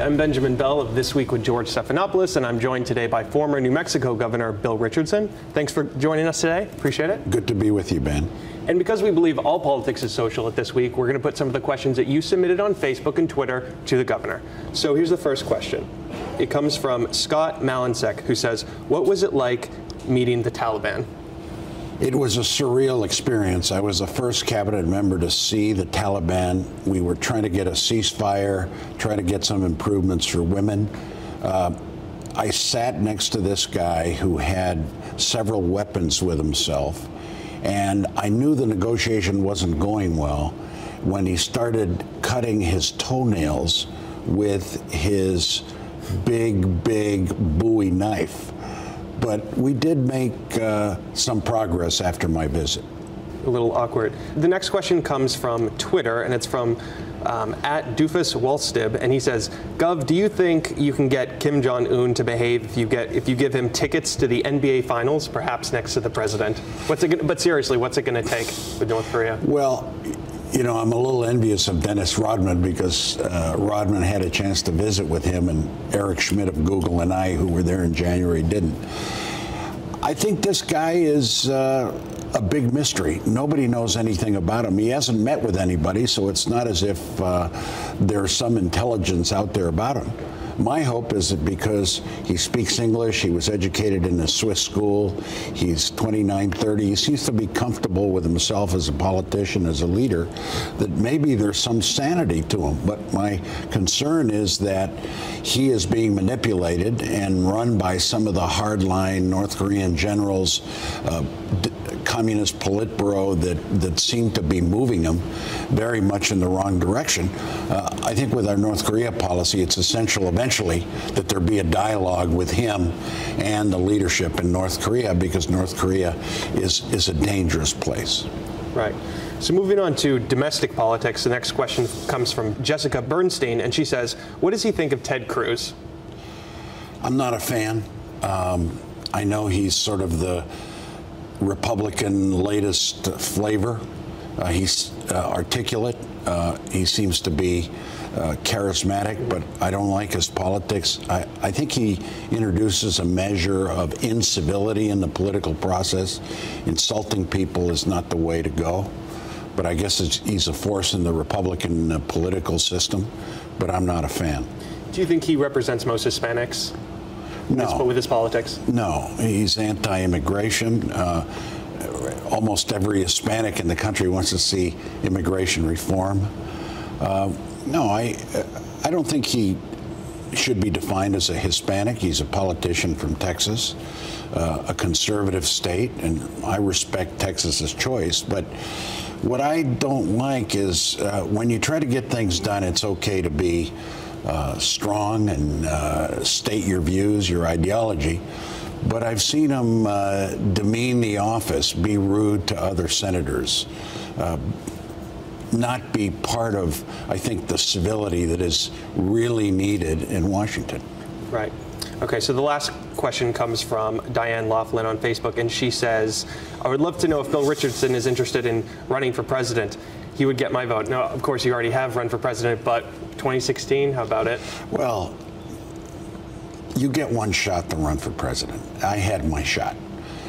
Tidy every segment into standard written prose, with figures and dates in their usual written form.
I'm Benjamin Bell of This Week with George Stephanopoulos, and I'm joined today by former New Mexico Governor Bill Richardson. Thanks for joining us today. Appreciate it. Good to be with you, Ben. And because we believe all politics is social at This Week, we're going to put some of the questions that you submitted on Facebook and Twitter to the governor. So here's the first question. It comes from Scott Malinsek, who says, what was it like meeting the Taliban? It was a surreal experience. I was the first cabinet member to see the Taliban. We were trying to get a ceasefire, trying to get some improvements for women. I sat next to this guy who had several weapons with himself, and I knew the negotiation wasn't going well when he started cutting his toenails with his big Bowie knife. But we did make some progress after my visit. A little awkward. The next question comes from Twitter, and it's from at Doofus Wallstib, and he says, Gov, do you think you can get Kim Jong-un to behave if you give him tickets to the NBA Finals, perhaps next to the president? But seriously, what's it going to take with North Korea? Well, you know, I'm a little envious of Dennis Rodman because Rodman had a chance to visit with him, and Eric Schmidt of Google and I, who were there in January, didn't. I think this guy is a big mystery. Nobody knows anything about him. He hasn't met with anybody, so it's not as if there's some intelligence out there about him. My hope is that because he speaks English, he was educated in a Swiss school, he's 29, 30, he seems to be comfortable with himself as a politician, as a leader, that maybe there's some sanity to him. But my concern is that he is being manipulated and run by some of the hardline North Korean generals, communist Politburo that seem to be moving him very much in the wrong direction. I think with our North Korea policy, it's essential eventually that there be a dialogue with him and the leadership in North Korea, because North Korea is a dangerous place. Right. So moving on to domestic politics, the next question comes from Jessica Bernstein, and she says, what does he think of Ted Cruz? I'm not a fan. I know he's sort of the Republican latest flavor. He's articulate. He seems to be charismatic, but I don't like his politics. I think he introduces a measure of incivility in the political process. Insulting people is not the way to go. But I guess he's a force in the Republican political system, but I'm not a fan. Do you think he represents most Hispanics? No. With his politics? No. He's anti-immigration. Almost every Hispanic in the country wants to see immigration reform. No, I don't think he should be defined as a Hispanic. He's a politician from Texas, a conservative state, and I respect Texas's choice. But what I don't like is when you try to get things done, it's okay to be strong and state your views, your ideology. But I've seen him demean the office, be rude to other senators, not be part of, I think, the civility that is really needed in Washington. Right. Okay, so the last question comes from Diane Laughlin on Facebook, and she says, I would love to know if Bill Richardson is interested in running for president. He would get my vote. Now, of course, you already have run for president, but 2016, how about it? Well, you get one shot to run for president. I had my shot.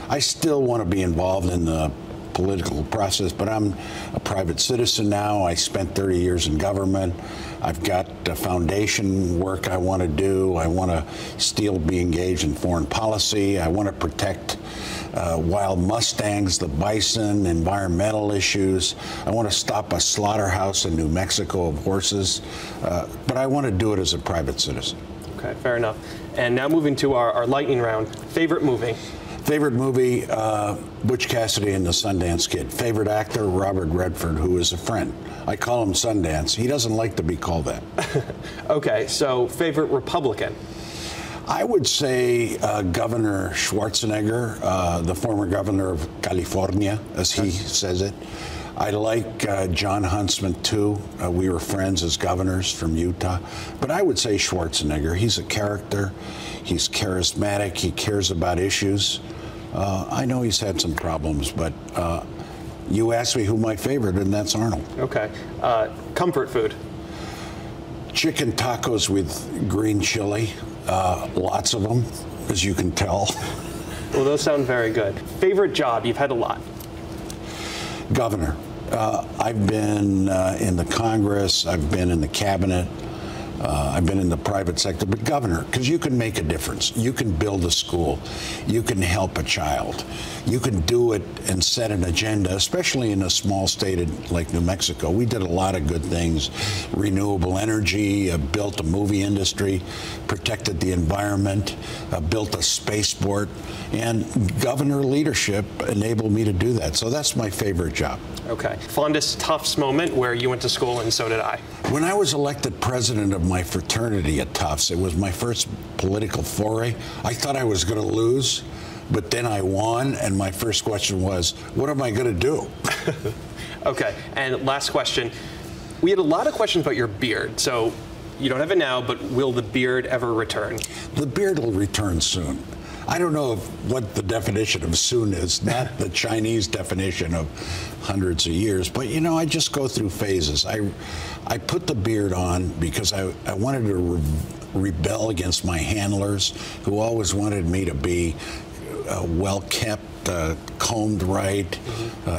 I still want to be involved in the political process, but I'm a private citizen now. I spent 30 years in government. I've got foundation work I want to do. I want to still be engaged in foreign policy. I want to protect wild mustangs, the bison, environmental issues. I want to stop a slaughterhouse in New Mexico of horses, but I want to do it as a private citizen. Okay, fair enough. And now moving to our lightning round. Favorite movie? Favorite movie, Butch Cassidy and the Sundance Kid. Favorite actor, Robert Redford, who is a friend. I call him Sundance. He doesn't like to be called that. Okay, so favorite Republican? I would say Governor Schwarzenegger, the former governor of California, as he says it. I like John Huntsman, too. We were friends as governors from Utah. But I would say Schwarzenegger. He's a character. He's charismatic. He cares about issues. I know he's had some problems, but you asked me who my favorite, and that's Arnold. Okay. Comfort food? Chicken tacos with green chili, lots of them, as you can tell. Well, those sound very good. Favorite job? You've had a lot. Governor. I've been in the Congress, I've been in the cabinet, I've been in the private sector, but governor, because you can make a difference. You can build a school. You can help a child. You can do it and set an agenda, especially in a small state like New Mexico. We did a lot of good things. Renewable energy, built a movie industry, protected the environment, built a spaceport, and governor leadership enabled me to do that. So that's my favorite job. Okay. Fondest Tufts moment where you went to school and so did I? When I was elected president of my fraternity at Tufts, it was my first political foray. I thought I was going to lose, but then I won, and my first question was, what am I going to do? Okay, and last question. We had a lot of questions about your beard, so you don't have it now, but will the beard ever return? The beard will return soon. I don't know what the definition of soon is, not the Chinese definition of hundreds of years, but you know, I just go through phases. I put the beard on because I wanted to rebel against my handlers who always wanted me to be well-kept, combed right,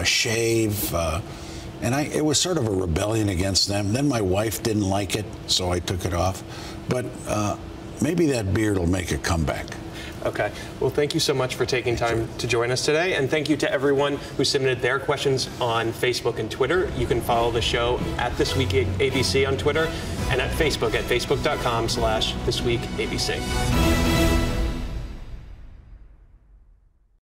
shave, and it was sort of a rebellion against them. Then my wife didn't like it, so I took it off. But maybe that beard will make a comeback. Okay. Well, thank you so much for taking time to join us today. And thank you to everyone who submitted their questions on Facebook and Twitter. You can follow the show at This Week ABC on Twitter and at Facebook at facebook.com/thisweekabc.